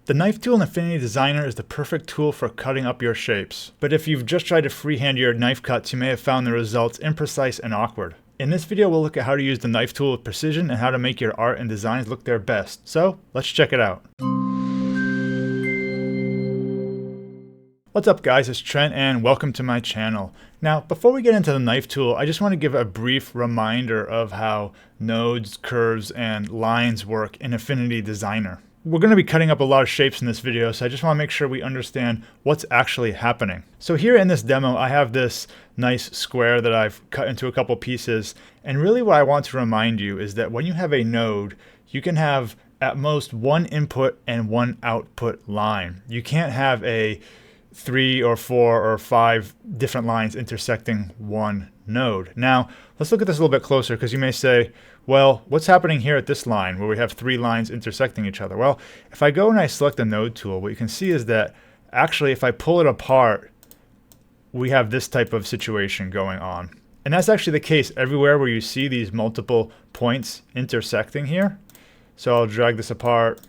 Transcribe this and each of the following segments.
The knife tool in Affinity Designer is the perfect tool for cutting up your shapes. But if you've just tried to freehand your knife cuts, you may have found the results imprecise and awkward. In this video, we'll look at how to use the knife tool with precision and how to make your art and designs look their best. So, let's check it out. What's up guys, it's Trent and welcome to my channel. Now, before we get into the knife tool, I just want to give a brief reminder of how nodes, curves, and lines work in Affinity Designer. We're going to be cutting up a lot of shapes in this video, so I just want to make sure we understand what's actually happening. So here in this demo, I have this nice square that I've cut into a couple pieces. And really what I want to remind you is that when you have a node, you can have at most one input and one output line. You can't have a 3 or 4 or 5 different lines intersecting one node. Now, let's look at this a little bit closer because you may say, well, what's happening here at this line where we have 3 lines intersecting each other? Well, if I go and I select the node tool, what you can see is that actually if I pull it apart, we have this type of situation going on. And that's actually the case everywhere where you see these multiple points intersecting here. So I'll drag this apart.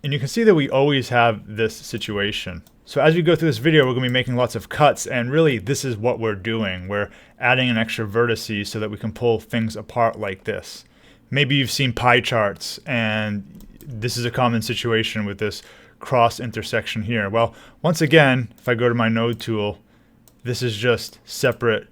And you can see that we always have this situation. So as we go through this video, we're going to be making lots of cuts, and really this is what we're doing. We're adding an extra vertices so that we can pull things apart like this. Maybe you've seen pie charts, and this is a common situation with this cross intersection here. Well, once again, if I go to my node tool, this is just separate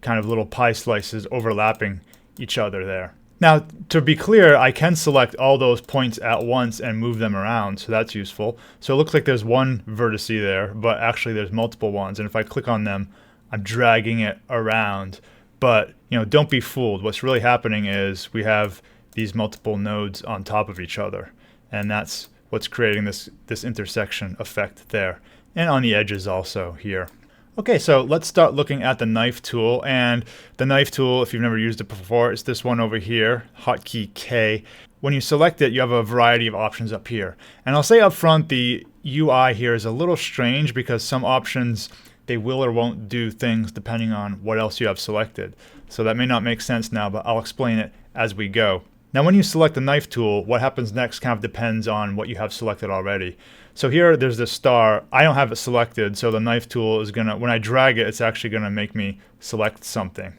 kind of little pie slices overlapping each other there. Now, to be clear, I can select all those points at once and move them around, so that's useful. So it looks like there's one vertex there, but actually there's multiple ones. And if I click on them, I'm dragging it around. But, don't be fooled. What's really happening is we have these multiple nodes on top of each other. And that's what's creating this intersection effect there. And on the edges also here. Okay, so let's start looking at the knife tool. And the knife tool, if you've never used it before, it's this one over here, hotkey K. When you select it, you have a variety of options up here. And I'll say up front, the UI here is a little strange because some options, they will or won't do things depending on what else you have selected. So that may not make sense now, but I'll explain it as we go. Now when you select the knife tool, what happens next kind of depends on what you have selected already. So here there's this star. I don't have it selected, so the knife tool is gonna, when I drag it, it's actually gonna make me select something.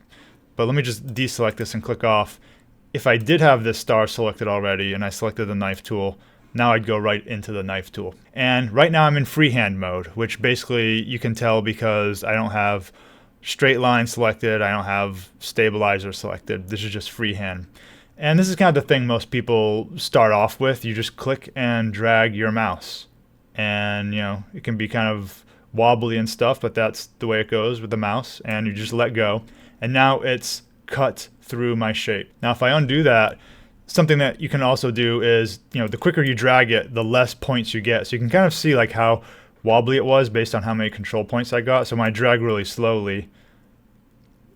But let me just deselect this and click off. If I did have this star selected already and I selected the knife tool, now I'd go right into the knife tool. And right now I'm in freehand mode, which basically you can tell because I don't have straight line selected, I don't have stabilizer selected. This is just freehand. And this is kind of the thing most people start off with. You just click and drag your mouse. And, it can be kind of wobbly and stuff, but that's the way it goes with the mouse. And you just let go. And now it's cut through my shape. Now, if I undo that, something that you can also do is, the quicker you drag it, the less points you get. So you can kind of see like how wobbly it was based on how many control points I got. So when I drag really slowly,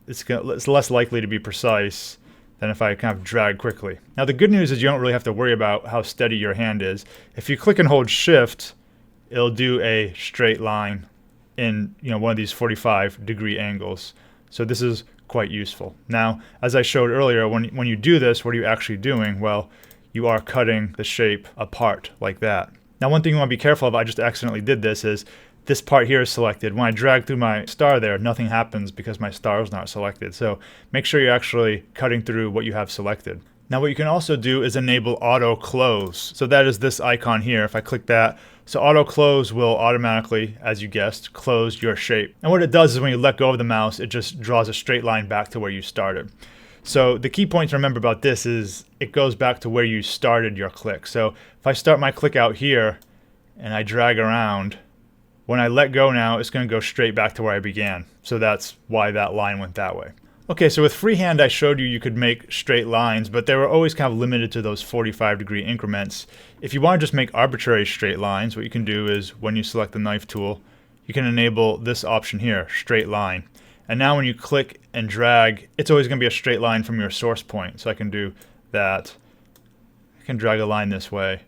it's less likely to be precise than if I kind of drag quickly. Now the good news is you don't really have to worry about how steady your hand is. If you click and hold Shift, it'll do a straight line in one of these 45-degree angles. So this is quite useful. Now, as I showed earlier, when you do this, what are you actually doing? Well, you are cutting the shape apart like that. Now one thing you want to be careful of, I just accidentally did this, is this part here is selected. When I drag through my star there, nothing happens because my star is not selected. So make sure you're actually cutting through what you have selected. Now what you can also do is enable auto close. So that is this icon here. If I click that, so auto close will automatically, as you guessed, close your shape. And what it does is when you let go of the mouse, it just draws a straight line back to where you started. So the key point to remember about this is it goes back to where you started your click. So if I start my click out here and I drag around, when I let go now, it's going to go straight back to where I began. So that's why that line went that way. Okay, so with freehand, I showed you could make straight lines, but they were always kind of limited to those 45-degree increments. If you want to just make arbitrary straight lines, what you can do is when you select the knife tool, you can enable this option here, straight line. And now when you click and drag, it's always going to be a straight line from your source point. So I can do that. I can drag a line this way.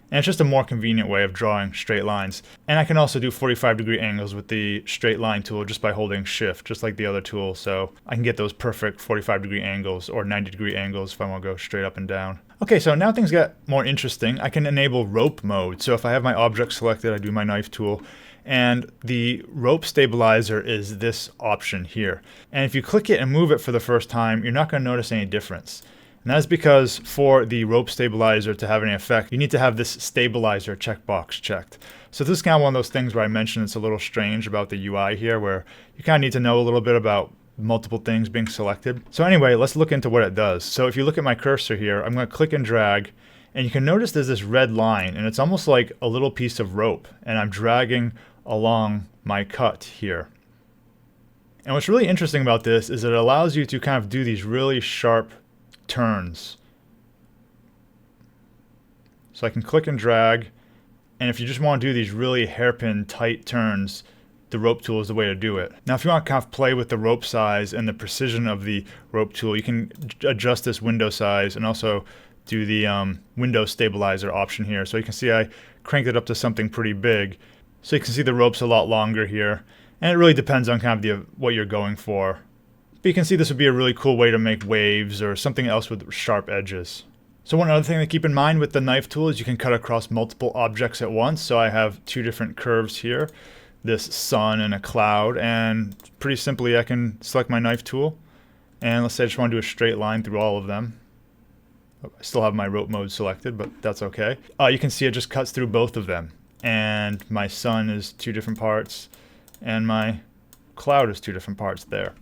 And it's just a more convenient way of drawing straight lines. And I can also do 45-degree angles with the straight line tool just by holding shift, just like the other tool. So I can get those perfect 45-degree angles or 90-degree angles if I want to go straight up and down. Okay, so now things get more interesting. I can enable rope mode. So if I have my object selected, I do my knife tool, and the rope stabilizer is this option here. And if you click it and move it for the first time, you're not going to notice any difference. And that's because for the rope stabilizer to have any effect, you need to have this stabilizer checkbox checked. So this is kind of one of those things where I mentioned it's a little strange about the UI here, where you kind of need to know a little bit about multiple things being selected. So anyway, let's look into what it does. So if you look at my cursor here, I'm going to click and drag, and you can notice there's this red line, and it's almost like a little piece of rope, and I'm dragging along my cut here. And what's really interesting about this is it allows you to kind of do these really sharp turns. So I can click and drag, and if you just want to do these really hairpin tight turns, the rope tool is the way to do it. Now if you want to kind of play with the rope size and the precision of the rope tool, you can adjust this window size and also do the window stabilizer option here. So you can see I cranked it up to something pretty big. So you can see the rope's a lot longer here, and it really depends on kind of what you're going for. But you can see this would be a really cool way to make waves or something else with sharp edges. So one other thing to keep in mind with the knife tool is you can cut across multiple objects at once. So I have two different curves here, this sun and a cloud, and pretty simply I can select my knife tool, and let's say I just want to do a straight line through all of them. I still have my rope mode selected, but that's okay. You can see it just cuts through both of them, and my sun is two different parts and my cloud is two different parts there.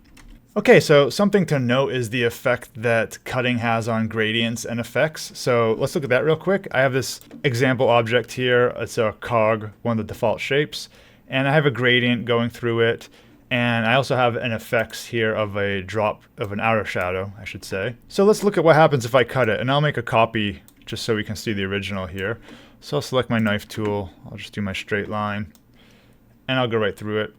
Okay, so something to note is the effect that cutting has on gradients and effects. So let's look at that real quick. I have this example object here. It's a cog, one of the default shapes, and I have a gradient going through it. And I also have an effects here of a drop of an outer shadow, I should say. So let's look at what happens if I cut it, and I'll make a copy just so we can see the original here. So I'll select my knife tool. I'll just do my straight line, and I'll go right through it.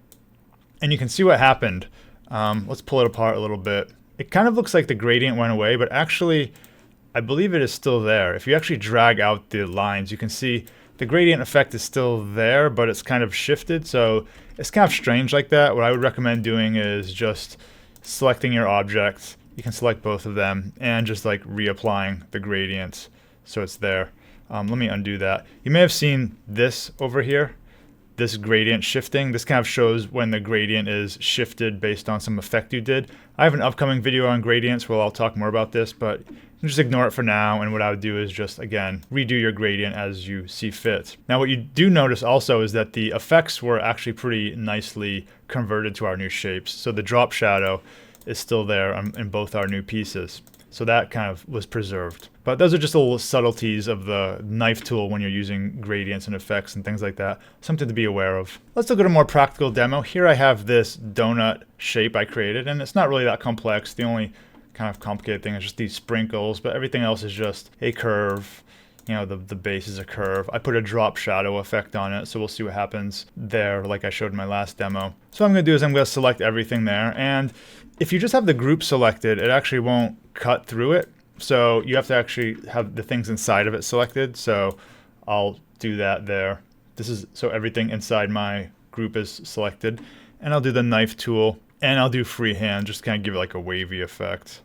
And you can see what happened. Let's pull it apart a little bit. It kind of looks like the gradient went away, but actually I believe it is still there. If you actually drag out the lines, you can see the gradient effect is still there, but it's kind of shifted. So it's kind of strange like that. What I would recommend doing is just selecting your objects. You can select both of them and just like reapplying the gradient so it's there. Let me undo that. You may have seen this over here. This gradient shifting, this kind of shows when the gradient is shifted based on some effect you did. I have an upcoming video on gradients where I'll talk more about this, but you can just ignore it for now, and what I would do is just, again, redo your gradient as you see fit. Now what you do notice also is that the effects were actually pretty nicely converted to our new shapes. So the drop shadow is still there in both our new pieces. So that kind of was preserved. But those are just little subtleties of the knife tool when you're using gradients and effects and things like that. Something to be aware of. Let's look at a more practical demo. Here I have this donut shape I created, and it's not really that complex. The only kind of complicated thing is just these sprinkles, but everything else is just a curve. You know, the base is a curve. I put a drop shadow effect on it, so we'll see what happens there like I showed in my last demo. So what I'm going to do is I'm going to select everything there, and if you just have the group selected, it actually won't cut through it. So you have to actually have the things inside of it selected. So I'll do that there. This is so everything inside my group is selected, and I'll do the knife tool, and I'll do freehand, just kind of give it like a wavy effect.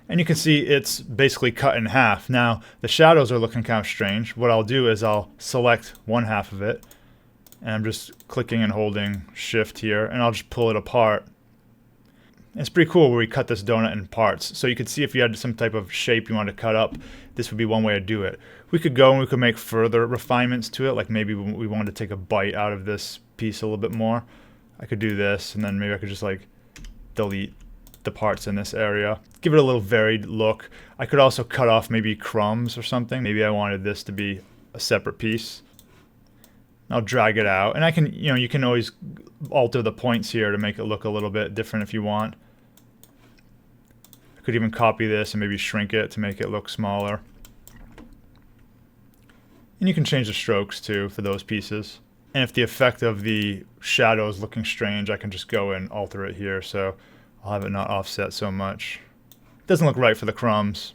And you can see it's basically cut in half. Now the shadows are looking kind of strange. What I'll do is I'll select one half of it, and I'm just clicking and holding shift here, and I'll just pull it apart. It's pretty cool where we cut this donut in parts. So you could see if you had some type of shape you wanted to cut up, this would be one way to do it. We could go and we could make further refinements to it, like maybe we wanted to take a bite out of this piece a little bit more. I could do this, and then maybe I could just like delete the parts in this area. Give it a little varied look. I could also cut off maybe crumbs or something. Maybe I wanted this to be a separate piece. I'll drag it out, and I can, you can always alter the points here to make it look a little bit different if you want. I could even copy this and maybe shrink it to make it look smaller. And you can change the strokes too for those pieces. And if the effect of the shadow is looking strange, I can just go and alter it here, so I'll have it not offset so much. It doesn't look right for the crumbs.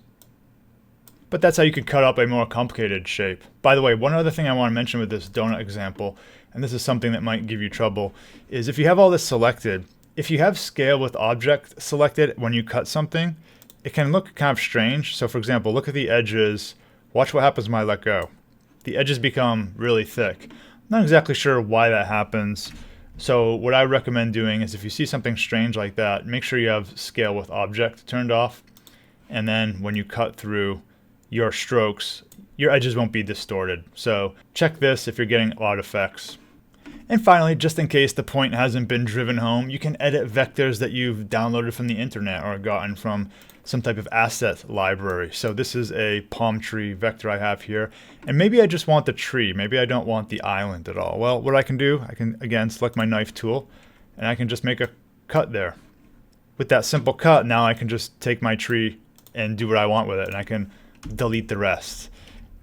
But that's how you could cut up a more complicated shape. By the way, one other thing I want to mention with this donut example, and this is something that might give you trouble, is if you have all this selected, if you have scale with object selected when you cut something, it can look kind of strange. So for example, look at the edges. Watch what happens when I let go. The edges become really thick. I'm not exactly sure why that happens. So what I recommend doing is if you see something strange like that, make sure you have scale with object turned off. And then when you cut through your strokes, your edges won't be distorted. So check this if you're getting odd effects. And finally, just in case the point hasn't been driven home, you can edit vectors that you've downloaded from the internet or gotten from some type of asset library. So this is a palm tree vector I have here. And maybe I just want the tree. Maybe I don't want the island at all. Well, what I can do, I can again select my knife tool and I can just make a cut there. With that simple cut, now I can just take my tree and do what I want with it, and I can delete the rest.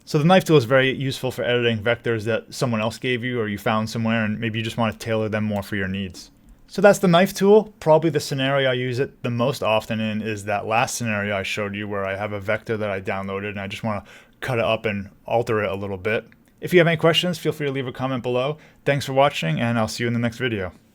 So the knife tool is very useful for editing vectors that someone else gave you or you found somewhere, and maybe you just want to tailor them more for your needs. So that's the knife tool. Probably the scenario I use it the most often in is that last scenario I showed you where I have a vector that I downloaded and I just want to cut it up and alter it a little bit. If you have any questions, feel free to leave a comment below. Thanks for watching, and I'll see you in the next video.